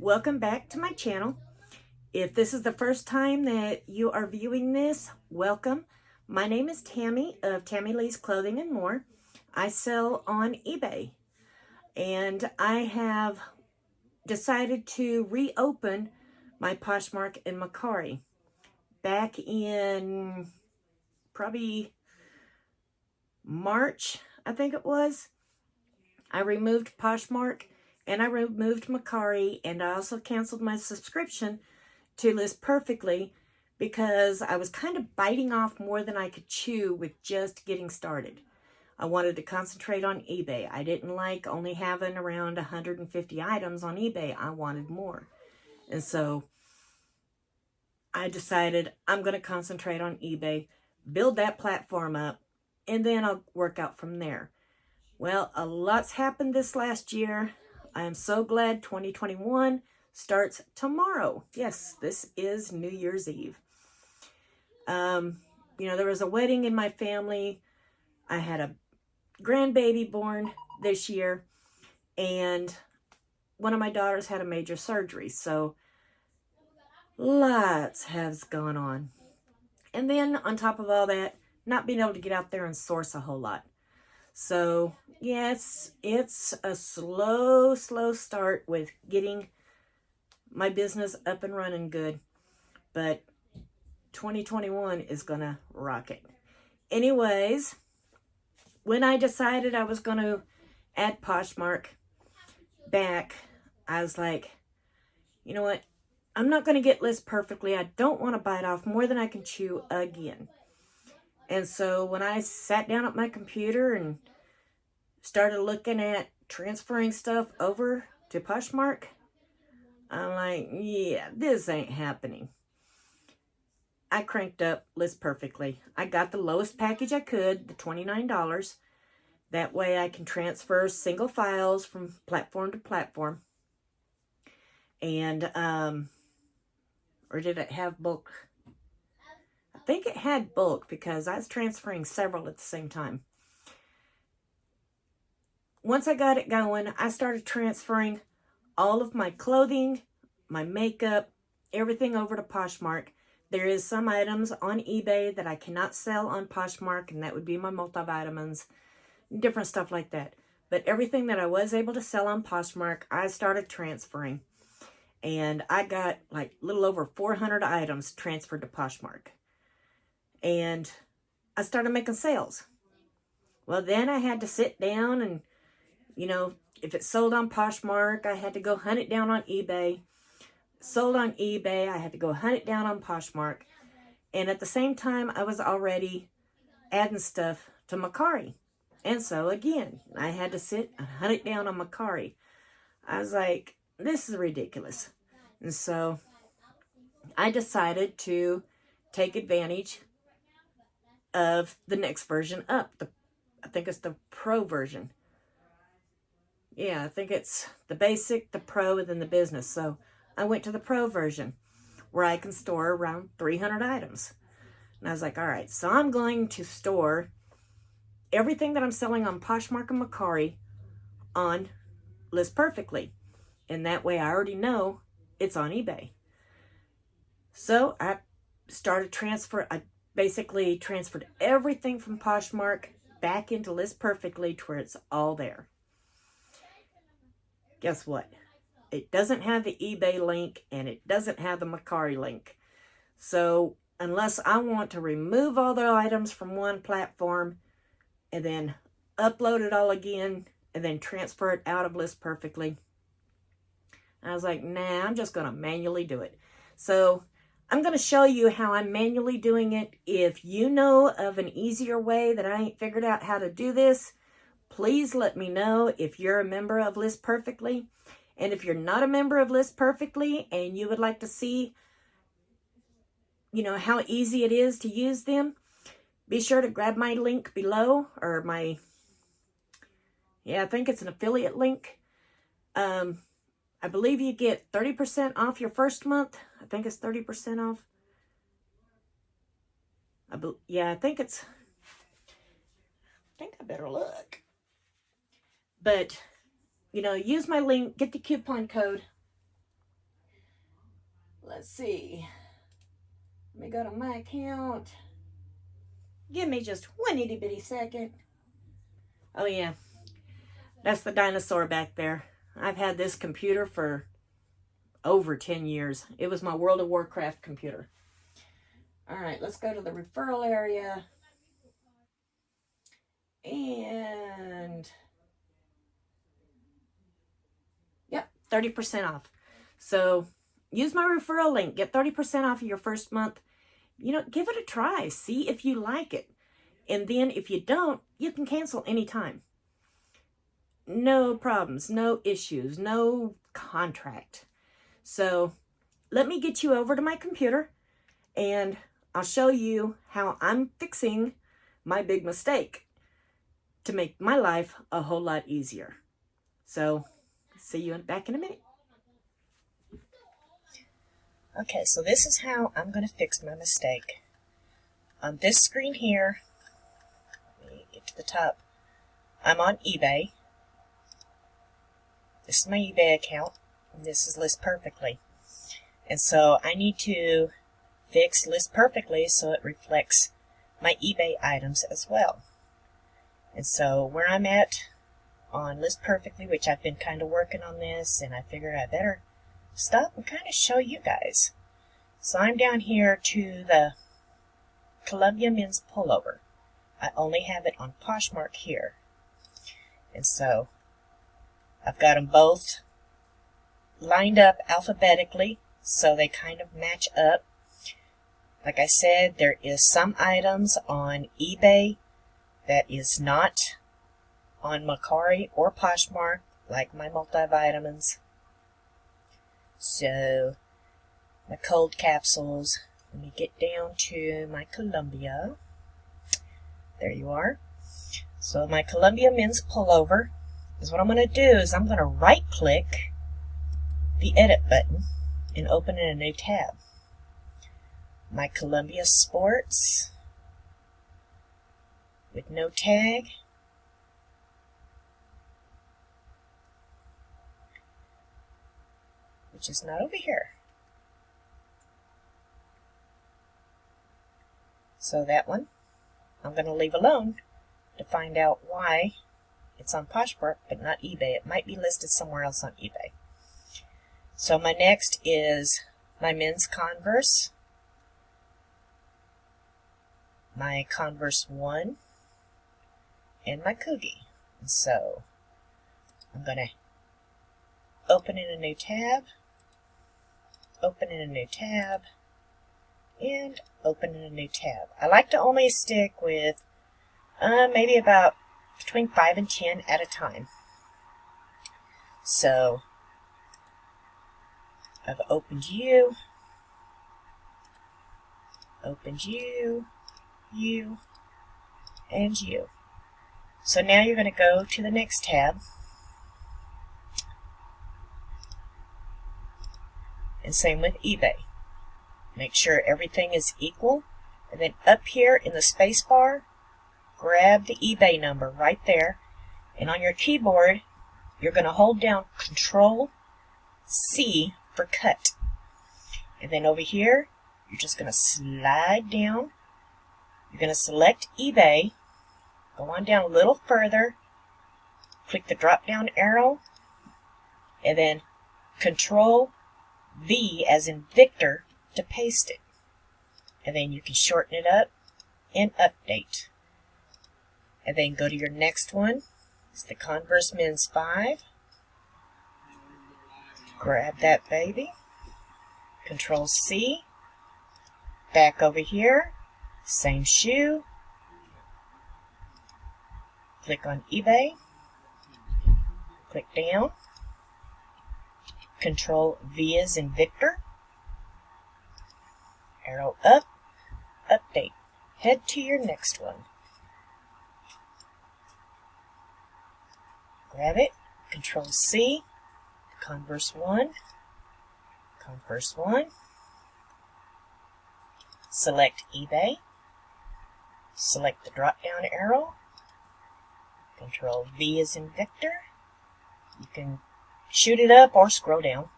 Welcome back to my channel. If this is the first time that you are viewing this, welcome. My name is Tammy of Tammy Lee's Clothing and More. I sell on eBay, and I have decided to reopen my Poshmark in Macari. Back in probably March, I think it was, I removed Poshmark and I removed Macari, and I also canceled my subscription to List Perfectly because I was kind of biting off more than I could chew with just getting started. I wanted to concentrate on eBay. I didn't like only having around 150 items on eBay. I wanted more. And so I decided I'm going to concentrate on eBay, build that platform up, and then I'll work out from there. Well, a lot's happened this last year. I am so glad 2021 starts tomorrow. Yes, this is New Year's Eve. There was a wedding in my family. I had a grandbaby born this year, and one of my daughters had a major surgery. So lots has gone on. And then on top of all that, not being able to get out there and source a whole lot. So yes, it's a slow start with getting my business up and running good. But 2021 is going to rock it. Anyways, when I decided I was going to add Poshmark back, I was like, you know what? I'm not going to get List Perfectly. I don't want to bite off more than I can chew again. And so when I sat down at my computer and started looking at transferring stuff over to Poshmark, I'm like, yeah, this ain't happening. I cranked up List Perfectly. I got the lowest package I could, the $29. That way I can transfer single files from platform to platform. And, or did it have bulk? I think it had bulk because I was transferring several at the same time. Once I got it going, I started transferring all of my clothing, my makeup, everything over to Poshmark. There is some items on eBay that I cannot sell on Poshmark, and that would be my multivitamins, different stuff like that. But everything that I was able to sell on Poshmark, I started transferring. And I got like a little over 400 items transferred to Poshmark. And I started making sales. Well, then I had to sit down and, if it sold on Poshmark, I had to go hunt it down on eBay. Sold on eBay, I had to go hunt it down on Poshmark. And at the same time, I was already adding stuff to Macari. And so again, I had to sit and hunt it down on Macari. I was like, this is ridiculous. And so I decided to take advantage of the next version up. I think it's the Pro version. Yeah, I think it's the Basic, the Pro, and then the Business. So I went to the Pro version where I can store around 300 items. And I was like, all right, so I'm going to store everything that I'm selling on Poshmark and Macari on List Perfectly. And that way I already know it's on eBay. So I started I basically transferred everything from Poshmark back into List Perfectly to where it's all there. Guess what? It doesn't have the eBay link and it doesn't have the Macari link. So unless I want to remove all the items from one platform and then upload it all again and then transfer it out of List Perfectly, I was like, nah, I'm just going to manually do it. So I'm going to show you how I'm manually doing it. If you know of an easier way that I ain't figured out how to do this, please let me know if you're a member of List Perfectly. And if you're not a member of List Perfectly and you would like to see, how easy it is to use them, be sure to grab my link below, or I think it's an affiliate link. I believe you get 30% off your first month. I think it's 30% off. I think I better look. But, use my link, get the coupon code, let's see. Let me go to my account. Give me just one itty bitty second. Oh yeah, that's the dinosaur back there. I've had this computer for over 10 years. It was my World of Warcraft computer. All right, let's go to the referral area. And yep, 30% off. So use my referral link. Get 30% off of your first month. You know, give it a try. See if you like it. And then if you don't, you can cancel anytime. No problems, no issues, no contract. So let me get you over to my computer and I'll show you how I'm fixing my big mistake to make my life a whole lot easier. So see you back in a minute. Okay, so this is how I'm going to fix my mistake. On this screen here, let me get to the top. I'm on eBay. This is my eBay account, and this is List Perfectly. And so I need to fix List Perfectly so it reflects my eBay items as well. And so where I'm at on List Perfectly, which I've been kind of working on this, and I figured I better stop and kind of show you guys. So I'm down here to the Columbia men's pullover. I only have it on Poshmark here. And so I've got them both lined up alphabetically so they kind of match up. Like I said, there is some items on eBay that is not on Mercari or Poshmark, like my multivitamins. So, my cold capsules. Let me get down to my Columbia. There you are. So, my Columbia men's pullover is what I'm going to do is I'm going to right-click the edit button and open in a new tab. My Columbia Sports with no tag. Which is not over here. So that one I'm going to leave alone to find out why it's on Poshmark but not eBay. It might be listed somewhere else on eBay. So my next is my men's Converse. My Converse 1 and my Coogie. And so I'm going to open in a new tab, open in a new tab, and open in a new tab. I like to only stick with maybe about between 5 and 10 at a time. So I've opened you, you, and you. So now you're going to go to the next tab. And same with eBay. Make sure everything is equal. And then up here in the space bar, grab the eBay number right there. And on your keyboard, you're going to hold down Control-C for cut. And then over here, you're just going to slide down. You're going to select eBay. Go on down a little further. Click the drop down arrow. And then Control-V as in Victor to paste it. And then you can shorten it up and update. And then go to your next one. It's the Converse Men's 5. Grab that baby. Control-C. Back over here. Same shoe. Click on eBay. Click down. Control-V as in Victor. Arrow up. Update. Head to your next one. Grab it. Control-C. Converse 1. Converse 1. Select eBay. Select the drop-down arrow. Control-V as in Victor. You can shoot it up or scroll down.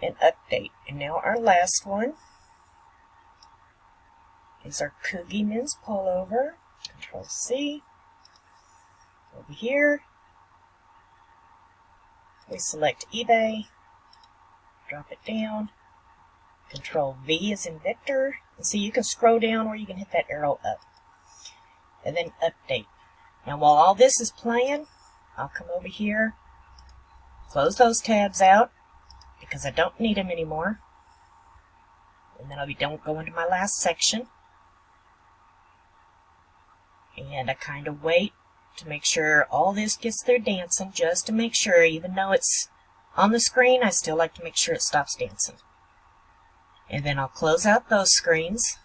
and update. And now our last one is our Coogie Men's Pullover. Control C. Over here, we select eBay, drop it down, Control V as in Victor, and see you can scroll down or you can hit that arrow up, and then update. Now while all this is playing, I'll come over here, close those tabs out because I don't need them anymore, and then I'll be done going to my last section, and I kind of wait to make sure all this gets there dancing, just to make sure, even though it's on the screen, I still like to make sure it stops dancing. And then I'll close out those screens,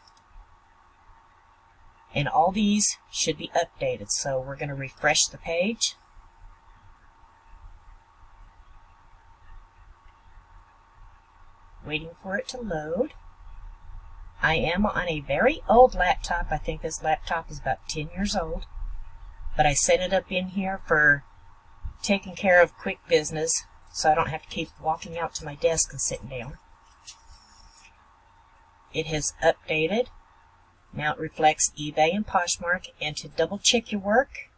and all these should be updated. So we're going to refresh the page. Waiting for it to load. I am on a very old laptop. I think this laptop is about 10 years old. But I set it up in here for taking care of quick business, so I don't have to keep walking out to my desk and sitting down. It has updated. Now it reflects eBay and Poshmark, and to double check your work,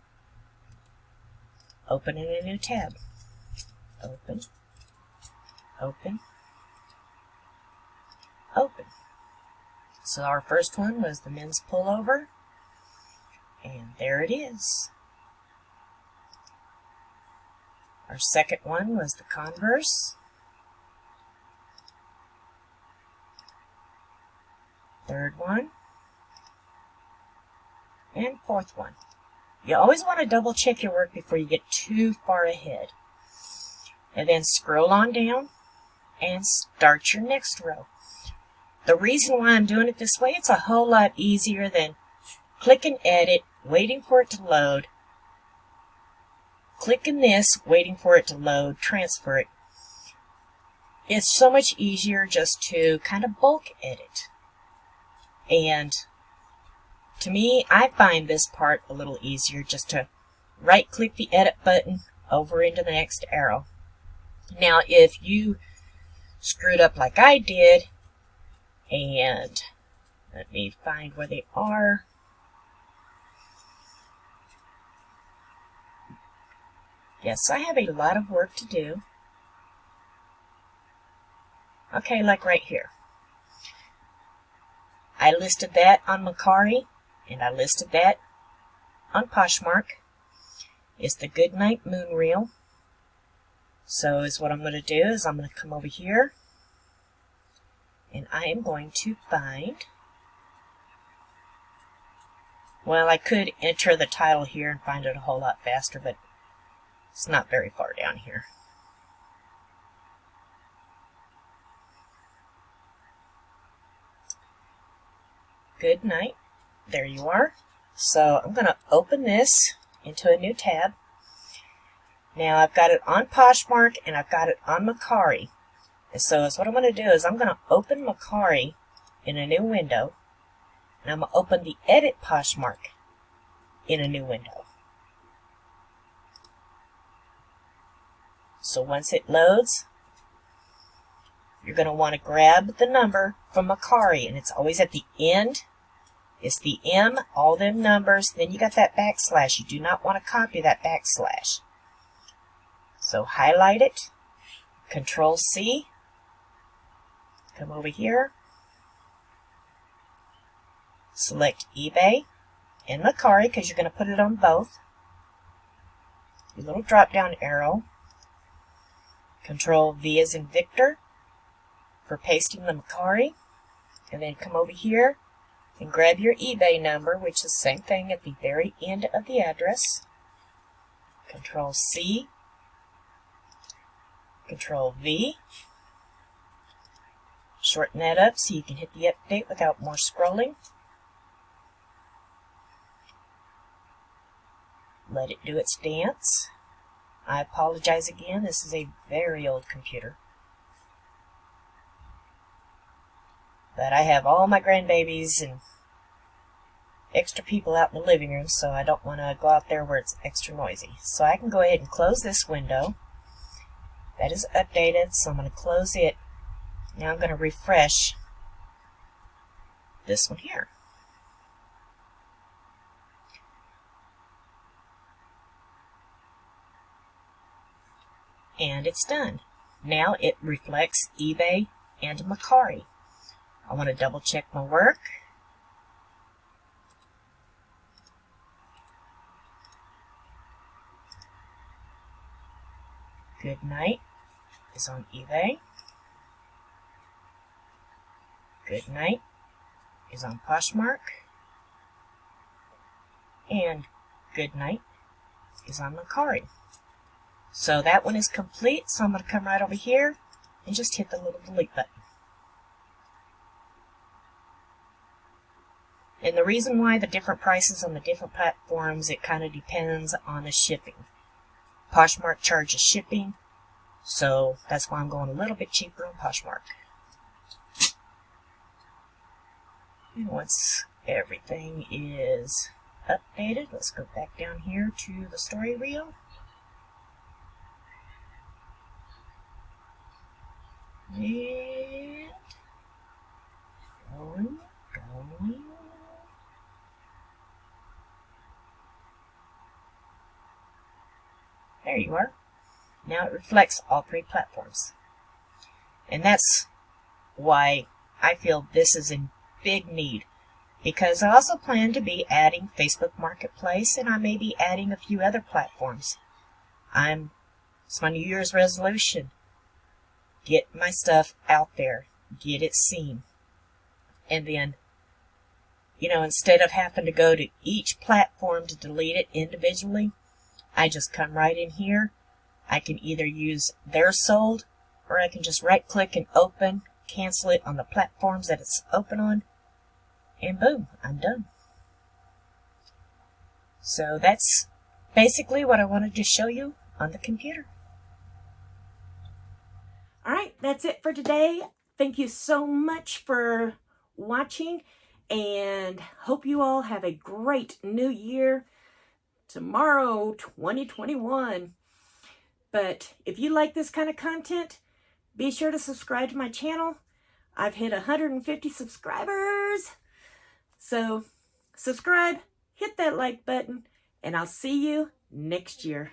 open in a new tab. Open, open, open. So our first one was the men's pullover. And there it is. Our second one was the Converse. Third one. And fourth one. You always want to double check your work before you get too far ahead. And then scroll on down and start your next row. The reason why I'm doing it this way, it's a whole lot easier than clicking edit, waiting for it to load, clicking this, waiting for it to load, transfer it. It's so much easier just to kind of bulk edit. And to me, I find this part a little easier, just to right click the edit button over into the next arrow. Now if you screwed up like I did, and let me find where they are. Yes, I have a lot of work to do. Okay, like right here. I listed that on Mercari, and I listed that on Poshmark. It's the Goodnight Moon Reel. So is what I'm going to do is I'm going to come over here, and I am going to find, well, I could enter the title here and find it a whole lot faster, but it's not very far down here. Good night. There you are. So I'm going to open this into a new tab. Now I've got it on Poshmark and I've got it on Mercari. And so what I'm going to do is I'm going to open Mercari in a new window, and I'm going to open the Edit Poshmark in a new window. So once it loads, you're going to want to grab the number from Mercari, and it's always at the end. It's the M, all them numbers, then you got that backslash. You do not want to copy that backslash. So highlight it, Control C, come over here, select eBay and Mercari because you're going to put it on both. Your little drop down arrow, Control V as in Victor for pasting the Mercari, and then come over here and grab your eBay number, which is the same thing at the very end of the address. Control C, Control V, shorten that up so you can hit the update without more scrolling. Let it do its dance. I apologize again, this is a very old computer. But I have all my grandbabies and extra people out in the living room, so I don't want to go out there where it's extra noisy. So I can go ahead and close this window. That is updated, so I'm going to close it Now I'm going to refresh this one here. And it's done. Now it reflects eBay and Mercari. I want to double check my work. Good Night is on eBay. Good Night is on Poshmark. And Good Night is on Mercari. So that one is complete, so I'm going to come right over here and just hit the little delete button. And the reason why the different prices on the different platforms, it kind of depends on the shipping. Poshmark charges shipping, so that's why I'm going a little bit cheaper on Poshmark. And once everything is updated, let's go back down here to the story reel. And going. There you are. Now it reflects all three platforms. And that's why I feel this is in big need. Because I also plan to be adding Facebook Marketplace, and I may be adding a few other platforms. It's my New Year's resolution. Get my stuff out there. Get it seen. And then, instead of having to go to each platform to delete it individually, I just come right in here. I can either use They're Sold, or I can just right click and open, cancel it on the platforms that it's open on, and boom, I'm done. So that's basically what I wanted to show you on the computer. Alright, that's it for today. Thank you so much for watching, and hope you all have a great new year. Tomorrow, 2021. But if you like this kind of content, be sure to subscribe to my channel. I've hit 150 subscribers. So subscribe, hit that like button, and I'll see you next year.